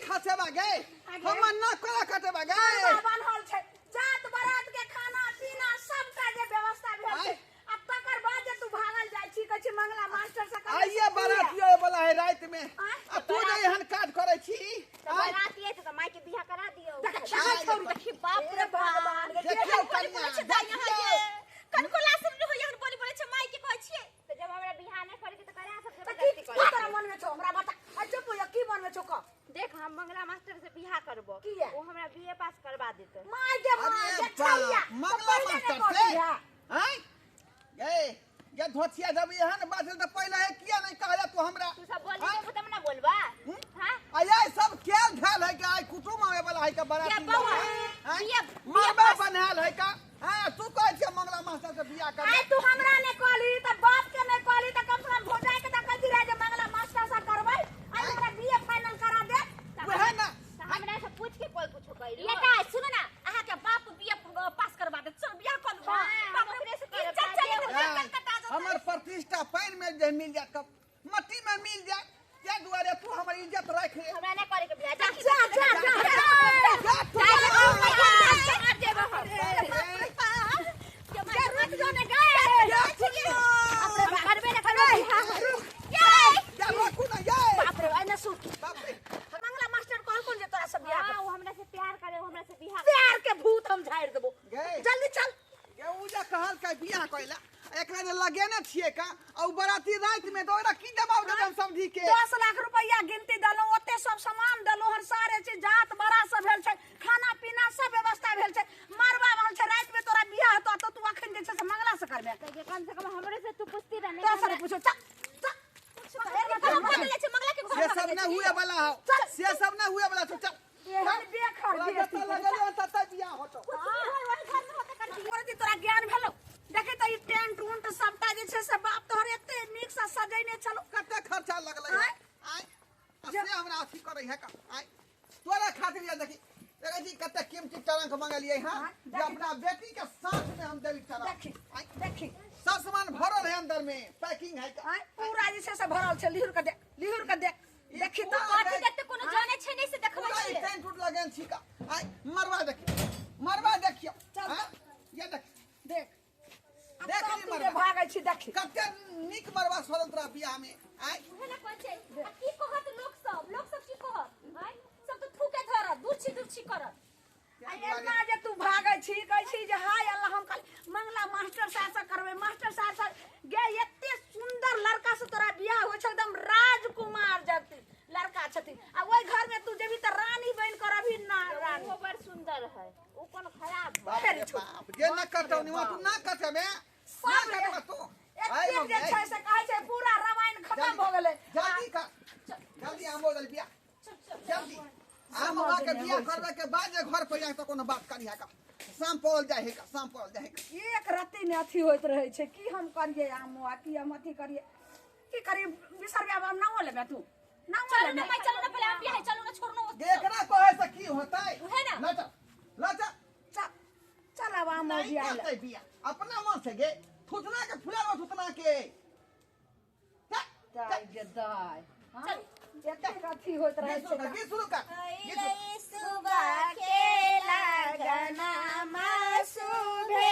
खाते बागे हम ना करा खाते बागे बनल छै जात बारात के खाना पीना सबटा जे व्यवस्था भेल छै आ तकर बाद जे तू भागल जाइ छी कहै छी मंगला मास्टर से आइए बारातियो वाला है रात में आ तू जे एहन काज करे छी बारातिए त माई के बियाह करा दियो देखी बाप रे बाप देखियो कन्या कनको लासम जो होय बोली बोले छै माई के कहै छियै त जब हमरा बियाह नै करे त करा सब जबरदस्ती करे तोरा मन में छौ हमरा बता आ चुप हो की मन में छौ क देख हम मंगला मास्टर से बियाह करबो वो हमरा बीए पास करवा देते माई के छलिया मंगला मास्टर से हैं ये धोतिया जब एहन बात त पहले है किया नहीं कहला तू हमरा तू सब बोली के तब ना बोलबा हां आया सब केल धैल है का कुटुम आवे वाला है का बाराती ये मामा बनाल है का हां तू कहै छै मंगला मास्टर से बियाह कर आई तू हमरा ने कहली त बाप के ने कहली त कम से कम भोजाई के त कहती रहे जे मंगला मास्टर से करबै आई हमरा बीए फाइनल करा दे वह ना हमरा से पूछ के कोई कुछो कहली बेटा सुन ना अहा के बाप बीए पास करवा दे चल बियाह कर लो बाप रे से चल हमर प्रतिष्ठा पानी में जे मिल जात मट्टी में मिल जाए क्या दुआरे तू हमर इज्जत रख ले हमरा ने करे के बियाह जा मंगला मास्टर कहल कोन जे तोरा सब बियाह हां वो हमरा से प्यार करे हमरा से बियाह प्यार के भूत हम झाड़ देबो जल्दी चल के उ जे कहल के बियाह कइला एकरा ने लगेने छिए का औ बराती रात में तो ओरा की दबाव दे हम समझी के 10 लाख रुपया गिनती दलो ओते सब सामान दलो हर सारे चीज जात बड़ा सब भेल छै खाना पीना सब व्यवस्था भेल छै मरबा भेल छै रात में तोरा बियाह तो तू अखन जे छै से मंगला से करबे जे कम से कम हमरे से तू पूछती रह तो सर पूछो चल से सब ना हुए वाला हो से सब ना हुए वाला चल एहन बेखर जत लगले तत बियाह होतो तोरा ज्ञान भेलो देखे त ई टेंट उंट सबटा जे छै से बाप तोहर एते नीक से सजैने चलो कते खर्चा लगले आय से हमरा अथी करे है का आय तोरा खातिर या देखी देखै छी कते कीमती टरंक मंगलिए हां जे अपना बेटी के साथ में हम देवी टरंक देखी सब सामान भरल है अंदर में पैकिंग है का पूरा जे छै से भरल छै लिहुर के देख देखी त कथि देखते कोनो जाने छै नै से देखबै छी टेंट उट लगन छी का आय मरवा देखियो हां ये देख तू जे भागै छी देखी कते निक मरवा स्वतंत्र बियाह में आय उहे कोन छै की कहत लोग सब की कहत हाय सब तो थूके धर दूरछी करत एना जे तू भागै छी कहै छी जे हाय अल्लाह हम कल मंगला मास्टर साहब से करबै मास्टर साहब गे एते सुंदर लड़का से तोरा बियाह होय छै एकदम राजकुमार जति लड़का छथि आ ओइ घर में तू जेबी त रानी बन कर अभी ना रानी वो बड़ सुंदर है वो कोन खराब बाप जे न करतौ नि तू ना करबे सब तू एते जे छै से कहै छै पूरा रामायण खत्म भ गेलै जल्दी हम हो गल बियाह जल्दी हम हुआ के बियाह करबे के बाद जे घर पर जाए त कोनो बात करिया का शाम पड़ल जाए है का एक राति ने अथी होइत रहे छै की हम करिए आमो की हम अथी करिए की करी बिसरबे अब हम नाओ लेबे तू नाओ लेबे मैं चलो ना पहले आप बियाह चलो ना छोड़नो देखना कहे से की होतै है ना चल अब आमो बियाह ले बियाह अपना मन से गे थुतना के फुलावा थुतना के दाई गे दाई हां एते अथी होइत रहे छै गीत शुरू कर सुबह के लगना सुबह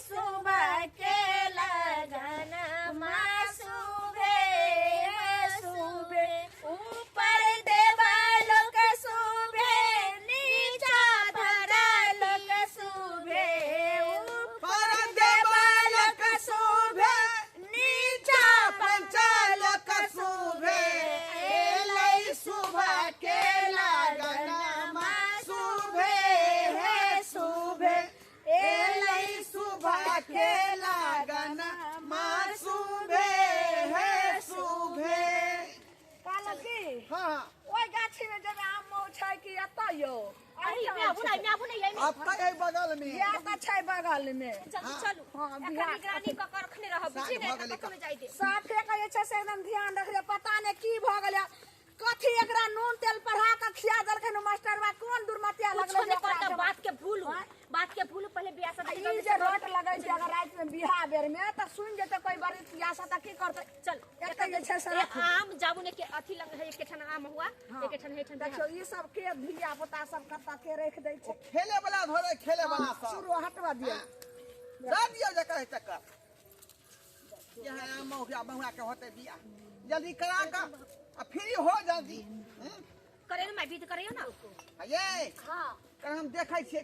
सुबह के लगना सुबह ऊपर देवालों का सुबह नीचा धरालों का सुबह ऊपर देवालों का सुबह नीचा पंचाल का सुबह सुबह के लगना सुबह है सुबह एलै सुबह के लगना सुबह है सुबह काला की हां ओइ गाछी में जब आम छै कि एता यो अब तक है बगल में या त छै बगल में चलू हां निगरानी क के रखने रहब बुझी ने कतौ जाई दे साफे कहै छै से एकदम ध्यान रखले पता नै की भ गेलै कथी एकरा नून तेल पढ़ा के खिया देलखिन मास्टरवा कोन दुर्मतिया कुछ लगले नहीं पड़ता, बात के भूल पहले बियाह शादी ई जे रोट लगै छै अगर रात में बियाह बेर में त सुन जेते कोई बड़ी बियाह शादी की करते चल एकटा जे छै से आम जाबू ने के अथी लग है एक ठन आम हुआ एक ठन है ठन देखियो ई सब के धिया पुता सब कत्ता के रख दै छै खेले वाला धरे खेले वाला सब शुरू हटवा दियो दा दियो जे कहे चक्कर यहाँ महुआ महुआ के होते बिया जल्दी करा का आ फ्री हो जल्दी करे ना मैं भी तो करियो ना ये हां कर हम देखै छियै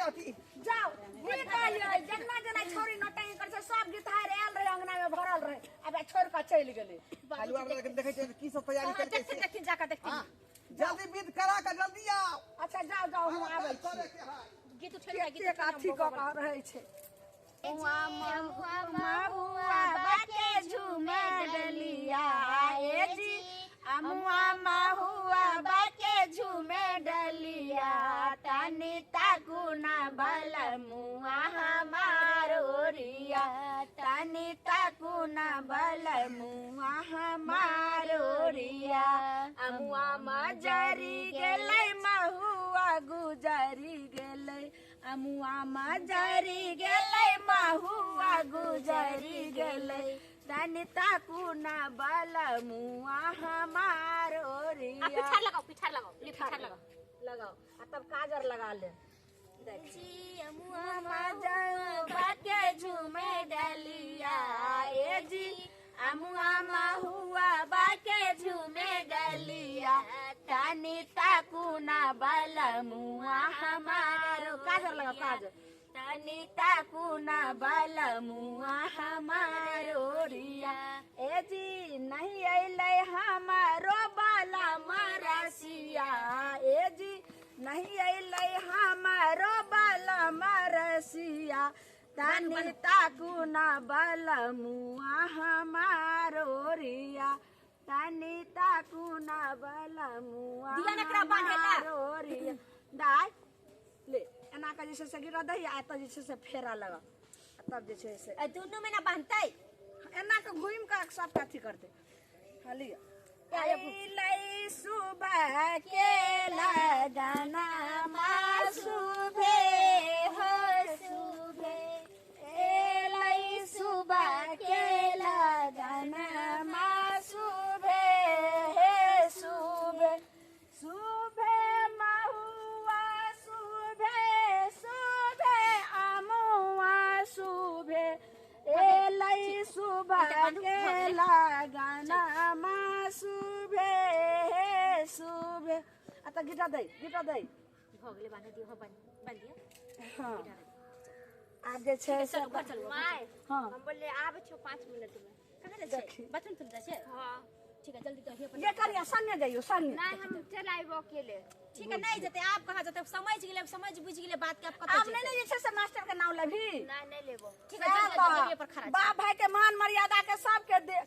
अथी जाओ ठीक है जना जना छोरी नटाई कर छै सब गीतहार आयल रहे अंगना में भरल रहे अब छोड़ के चल गेलै आलू वाला के देखै छियै की सब तैयारी करके देखते देखते जाकर देखते जल्दी विद करा का जल्दी आओ अच्छा जाओ जाओ हम आबै करे के है गीत उठेल गीत एक अथी क रहे छै महुआ बाके झूमे डलिया ए जी अमुआ महुआ बाके झूमे डलिया तनी ताकुना बल मुआ हमारो रिया तनी ताकुना बल मुआ हमारो रिया अमुआ मजरी गेलै महुआ गुजरी गेलै अमुआ मजरी गेलै महुआ गुजरी गेलै तनी ताकुना बल मुआ हमारो रिया पिछाड़ लगाओ लगाओ आ तब काजर लगा ले जी अमुआ मजुआ के झूमे डलिया ए जी अमुआ महुआ बाके झूमे डलिया तनी ताकुना बल मुआ हमारो काजर लगा काजर तनी ताकुना बल मुआ हमारो रिया ए जी नहीं अइलै हमारो बाला मरसिया ए जी नहीं अइलै हमारो बाला मरसिया तनी ताकुना बल मुआ हमारो रिया तनी ताकुना बल मुआ दिया नकरा बांधेला रिया दाई ले एना के जैसे से गिरा दही आ त जैसे से फेरा लगा तब जे छै से दोनों में ना बांधतै एना के घुम के सब अथी करते हलिया अइलै सुबह के लगना मा सुबे हो सुबे एलै सुबह के लगना मा सुबे हे सुबे सुबे महुआ सुबे सुबे अमुआ सुबे एलै सुबह के लगना मा सुबे हे सुबे आ त गिटा दै भगले बांध दियो हो बांध दियो हां आब जे छै से चलो माय हां हम बोले आबै छो 5 मिनट में कहां रे छै बचन तुम छै हां ठीक है जल्दी तो हे ये करिया संगे जइयो संगे नहीं हम चल आइबो अकेले ठीक है नहीं जते आप कहां जते समझ बुझ गेले बात के आप कत अब नहीं जे छै से मास्टर के नाम लेभी नहीं लेबो ठीक है जल्दी पर खड़ा बाप भाई के मान मर्यादा के सब के दे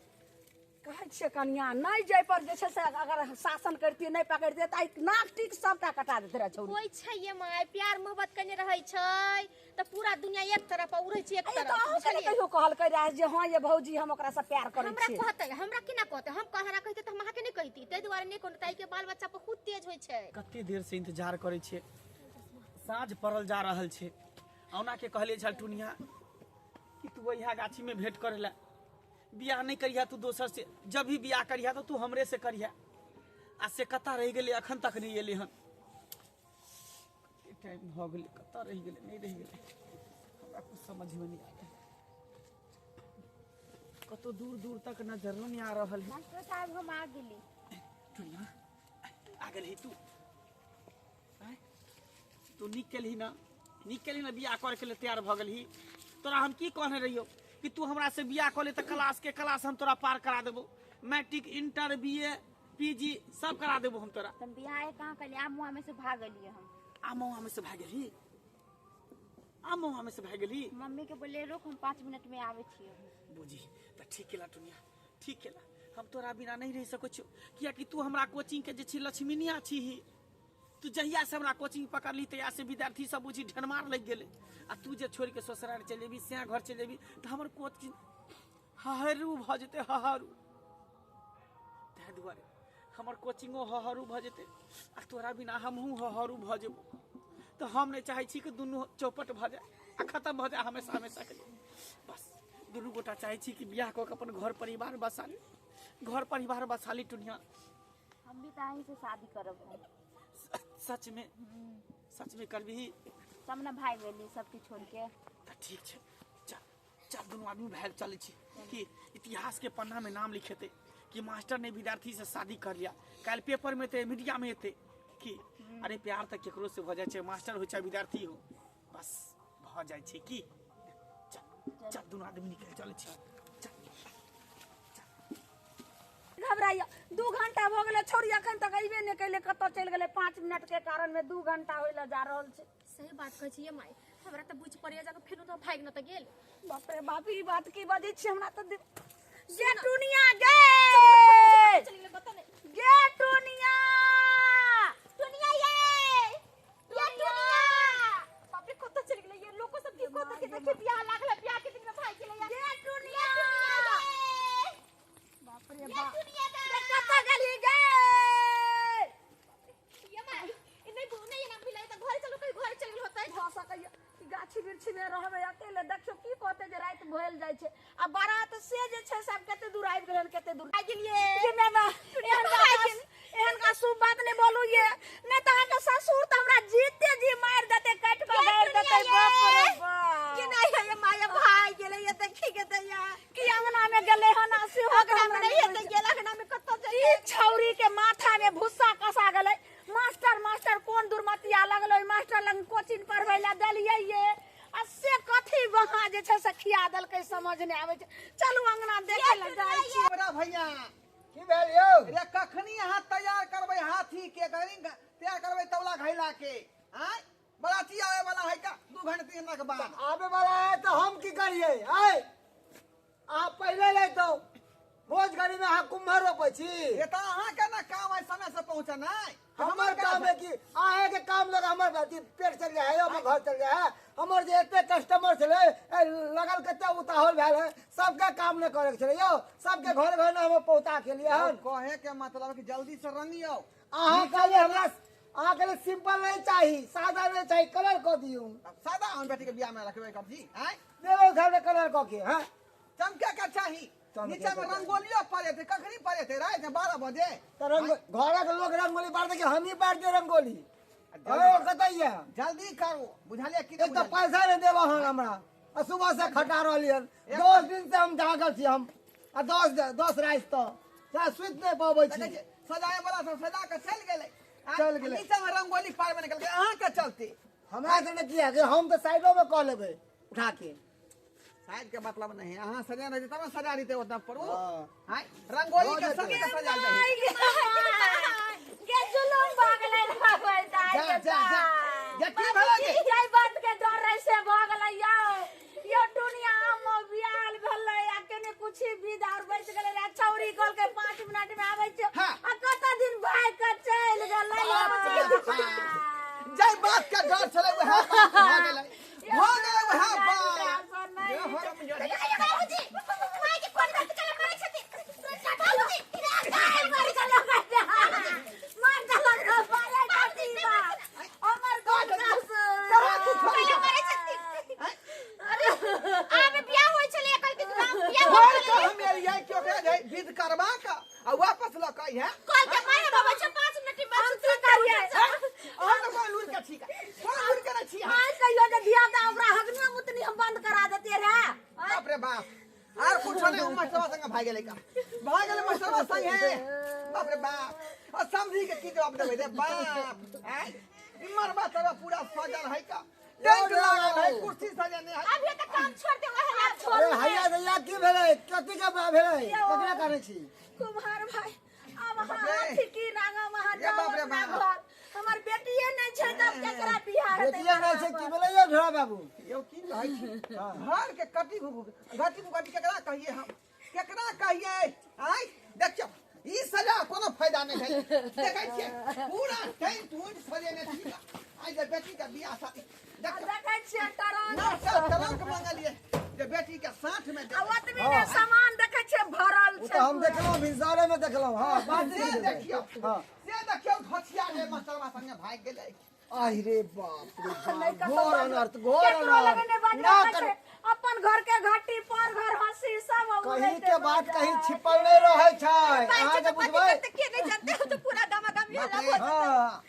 कहै छियै कन्या नहीं जाय पर जे छै से अगर शासन करती नहीं पकड़ते त नाक टिक सबटा कटा देते रह छौरी कोई छै ये माय प्यार मोहब्बत कने रहै छै त पूरा दुनिया एक तरफ उड़ै छै एक अरे तरफ तो अहाँ कहियो कहल कह रहा जे हां ये भौजी हम ओकरा से प्यार करै हमरा छी कहते हमरा केना कहते हम कहरा कहते त हम अहाँ के नहीं कहती तै दुआरे नहीं कोन ताई के बाल बच्चा बहुत तेज होय छै कते देर से इंतजार करे छे साँझ पड़ल जा रहल छे औना के कहले छल टुनिया कि तू यहाँ गाछी में भेंट करेला बियाह नहीं करिया तू दोसर से जब भी बियाह करिया तो तू हमरे से करिया आ से कता रह गेले अखन तक नहीं एले हन टाइम हो गेले कता रह गेले नहीं रह गेले हमरा कुछ समझ में नहीं आता कतो दूर दूर तक नजर नहीं आ रहल है मास्टर साहब हम आ गेली टुनिया आ गेल ही तू आय तू निकल ही ना बियाह करे के लिए तैयार भ गेल ही तोरा हम की कहने रहियो कि तू हमरा से बियाह कर ले तो क्लास हम तोरा पार करा देबो मैट्रिक इंटर बीए पीजी सब करा देबो हम तोरा तुम बियाह कहां कर लिया मुआ में से भाग गेलिए हम आमोआ में से भाग गेली मम्मी के बोले रुक हम 5 मिनट में आवे छियो बुझी त ठीक केला टुनिया ठीक केला हम तोरा बिना नहीं रह सको छी किया कि तू हमरा कोचिंग के जे छी लक्ष्मीनिया छी तू जहिया से हमरा कोचिंग पकड़ ली तहिया से विद्यार्थी सब बुझी ढनमार लग गेले आ तू जे छोड़ के ससुराल चल जेबी से घर चल जेबी त हमर कोचिंग हहरू भ जते हहरू तै दुआरे हमर कोचिंगो हहरू भ जेते आ तोरा बिना हमहू हहरू भ जेबो तो हम नहीं चाहे छी कि दुनू चौपट भ जाए आ खत्म भ जाए हमेशा हमेशा के लिए। बस दुनू गोटा चाहे छी कि बियाह क के अपन घर परिवार बसाली टुनिया। हम भी ताही से शादी करब। सच में करबी तब ना भाई बेली सबके छोड़ के। तो ठीक है चल दोनों आदमी भाग चले छी कि इतिहास के पन्ना में नाम लिखेते कि मास्टर ने विद्यार्थी से शादी कर लिया। कल पेपर में थे मीडिया में थे कि अरे प्यार तक केकरो से हो जाए मास्टर हो चाहे विद्यार्थी हो बस भ जाए छे कि चल दोनों आदमी निकल चले छी। घबराइया 2 घंटा हो गेले छोड़ी अखन तक अइबे ने कैले कत चल गेले 5 मिनट के कारण में 2 घंटा होइला जा रहल छे। सही बात कहै छी माई हमरा त बुझ पड़िया जाके फिर तो भाग न त गेल। बाप रे बाप ई बात की बजै छी हमरा त गे टुनिया गे गे टुनिया टुनिया ये टुनिया बाप रे कत चल गेले ये लोग सब की कत के देखे बियाह लागल बियाह के दिन में भाग गेले गे टुनिया बाप रे बाप टुनिया कत गेली गे ये माई इने घूमने ये ना मिले त घर चलो कोई घर चल गेल होतै भ सकैया ई गाछी बिरछी में रहबे अकेले देखियो की कहते जे रात भइल जाय छे आ बारात से जे छे सब कते दूर आबि गेलन कते दूर आ गेलिए ये मैम एहन का शुभ बात नहीं बोलू ये नहीं तो के ससुर तो हमरा जीते जी मार देते काट के गाड़ देते बाप रे बाप कि नहीं है ये माया भाई गेले ये देखी के दैया की अंगना में गेले हन से हो अगना में नहीं है त गेला अगना में कत ई छौरी के माथा में भुस्सा कसा गेले मास्टर कोन दुर्मतिया लगलो मास्टर लंग कोचिंग पढ़बै ला देलिए ये असे कथी वहां जे छै से खिया देल के समझ नहीं आवे छै। चलू अंगना देखे ल जाय छी। बड़ा भैया की भेल यौ रे कखनी अहाँ तैयार करबै हाथी के करी तैयार करबै तौला घैला के आय बराती आवे वाला है का 2 घंटा 3 घंटा के बाद आबे वाला है तो हम की करिए आय आप पहले ले तो रोज गाड़ी में अहाँ कुम्हर रोपै छी ये तो अहाँ के ना काम है समय से पहुंचनाय हमर काम है कि आहे के काम लगा हमर पेट चल जाए है हमर घर चल जाए है हमर जे एते कस्टमर छले लगल कते उताहल भेल है सबके काम न करे छले यौ सबके घर घर न हम पहुंचा के लिए हम कहे के मतलब कि जल्दी से रंगियो अहाँ काले हमरा अहाँ के सिंपल नहीं चाहिए सादा नहीं चाहिए कलर को दियो सादा हम बेटी के बियाह में रखबे कर जी आय देलो घर में कलर को के हां चमके का चाहिए नीचे में रंगोलियो पड़े थे कखनी पड़े थे रात में 12 बजे तो रंग घर के लोग रंगोली बार के हम ही बार दे रंगोली अरे कतैया जल्दी करो बुझालिए कि एक तो पैसा नहीं देबा हन हमरा आ सुबह से खटा रहलियन 10 दिन से हम जागल छी हम आ 10 रात तो चाहे सुत नहीं पाबै छी सजाए वाला सब सजा के चल गेले नीचे में रंगोली पार में निकल के अहाँ के चलते हमरा से ने किया कि हम तो साइडो में कह लेबै उठा के साइड के मतलब नहीं है अहाँ सजा रहे तब सजा रही थे उतना पर हां रंगोली के संग सजा जाए के जुलूम भागले भागै जा की भलोगे जय बात के डर रहे से भागले यो दुनिया हम बियाल भेलै आ केने कुछ विदा और बच गेलै रे छौरी कल के 5 मिनट में आबै छै आ कत दिन भाग के चल गेलै जय बात के डर चले वह भाग गेलै वह बात बाबूजी माई के कोन बात के मारे छथि बाबूजी मार दला रे बाले काटी बा हमर गोद मारे छथि अरे आबे बियाह होय छले कल के बियाह और हम ये क्यों के जाय विध करबा का आ वापस ल कहि है कल के मारे बाबा 5 मिनट में हम की करिए और तो कोई लूर के ठीक है कोई लूर के नहीं छी आज कहियो जे धिया दा ओकरा हगने मुतनी हम बंद करा देते रे बाप रे बाप और कुछ नहीं हम मास्टर संग भाग गेले का भाग गेले मास्टर संग है बाप रे बाप और समझी के की जवाब देबे रे बाप हैं इमर बात तो पूरा सजल है का टेंट लागल है कुर्सी सजने है अभी तक काम छोड़ दे वह अरे हैया दैया की भेलै कथि के भेलै ककरा करै छी कुमार भाई अब हाथी की रांगा महाजा बाप रे बाप हमर बेटिए नहीं छै तब केकरा बियाह हेतै बेटिया नहीं छै की भेलै यौ ढोरा बाबू यो की है घर के कटी घटी केकरा कहिए हम केकरा कहिए आय देखियो ई सजा कोनो फायदा नहीं है देखै छियै पूरा टाइम टूट सजेने छी आय जे बेटी का बियाह शादी देखै छियै ना तरंग मंगलिए जे बेटी के साथ में दे ओतबी ने सामान देखे छे भरल वो छे तो हम देखलहुँ भिनसारे में देखलहुँ हाँ बात से ठीक है देखियो हाँ से देखियो घोटिया रे मास्टरवा संगे भाग गेलै आई रे बाप रे नहीं बाप कर घोर सकता। अनर्थ घोर केकरो लगे ने अनर्थ बजरा ना छे कर अपन घर के घाटी पर घर हंसी सब कहीं के बात कहीं छिपल नहीं रहे छै अहाँ जे बुझबै के नहीं जानते हो तो पूरा दमादम हल्ला हो हाँ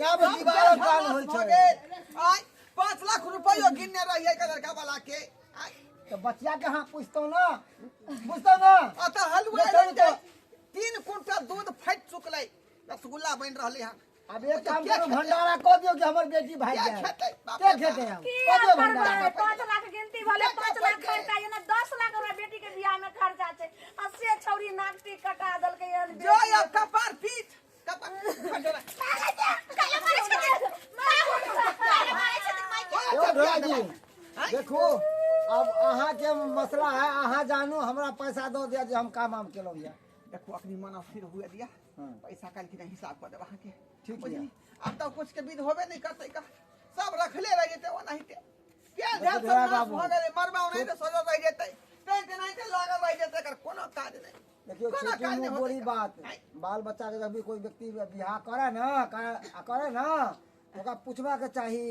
क्या में दीवार कान होल छै आई 5 लाख रुपया गिनने रहिए के लड़का वाला के आई तो बच्चिया के हाँ पूछतो ना पूछतो ना अत हलवा देखो तो। 3 कुंटल दूध फट चुकलै रसगुल्ला बन रहले हन अब एक काम करो भंडारा कह दियो कि हमर बेटी भाग क्या जाए खेतै बाप क्या रे खेते हम की कह दियो करबै भंडारा 5 लाख गिनती भले 5 लाख खर्चा ये ना 10 लाख रुपया बेटी के बियाह में खर्चा छे आ से छौरी नाकटी कटा देल के यार जो अब कपार पीट कपार फटरा काले मारे छथिन काले मारे छथिन माई के ओ ढोला जी देखो अब अहाँ के मसला है अहाँ जानू हमरा पैसा दो दिया जे हम काम केलहुँ ये देखो अपनी मन स्थिर हुए दिया हाँ। पैसा काल के हिसाब कर देबा के ठीक बुझली है। अब तो कुछ के विध होबे नहीं करते का सब रखले रह जते वो नहीं ते क्या देखो ध्यान ढोला सब बाबू। हो गए मरबा नहीं तो सजा रह जते पेट नहीं ते लागल रह जते कर कोनो काज नहीं देखियो कोनो छोटी काज नहीं मुँह होते बड़ी का। बात आई, बाल बच्चा के जब भी कोई व्यक्ति बियाह करे ना करे ना ओकरा पूछबा के चाही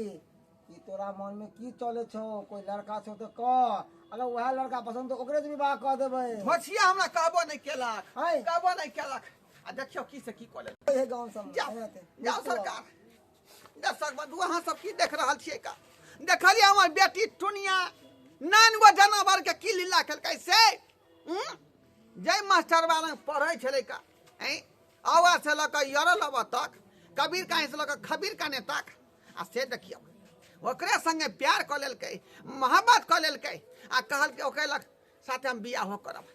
कि तोरा मन में की चले छो कोई लड़का छो तो कह अगर वह लड़का पसंद तो ओकरे से विवाह कर देबै भछिया हमरा कहबो नहीं केलक आई। कहबो नहीं केलक आ देखियो की से की कले हे गांव सब में, जाओ एनाते। जाओ सरकार दर्शक बंधु अहाँ सब की देख रहल छियै का देखलिए हमर बेटी टुनिया 9 गो जानवर के की लीला केलकै से जय मास्टर वाला पढ़ै छलै का हैं आवा से लक यरल अब तक कबीर काहे से लक खबीर काने तक आ से देखियो ओकरे संगे प्यार क लेलकै मोहब्बत क लेलकै आ कहल के ओकरे लग साथे हम बियाह हो करब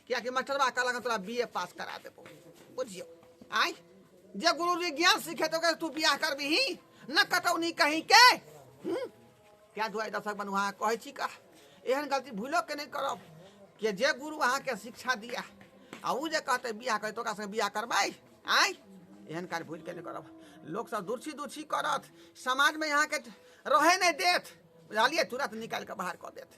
कियाकि मास्टरवा कहलक तोरा बीए पास करा देबो बुझियो आई जे गुरुजी ज्ञान सीखे तो तू बियाह करबही न कटौनी कहीं के क्या दुआई दर्शक बनु अहाँ कहै छी का एहन गलती भूलो के नहीं करब कि जे गुरु अहाँ के शिक्षा दिया आ उ जे कहते बियाह करे तो ओकरा संगे बियाह करबै आई एहन कार्य भूल के नहीं करब लोग सब दूरछी करत समाज में यहाँ के रहे नहीं देत बुझलिए तुरंत निकाल के बाहर कर देत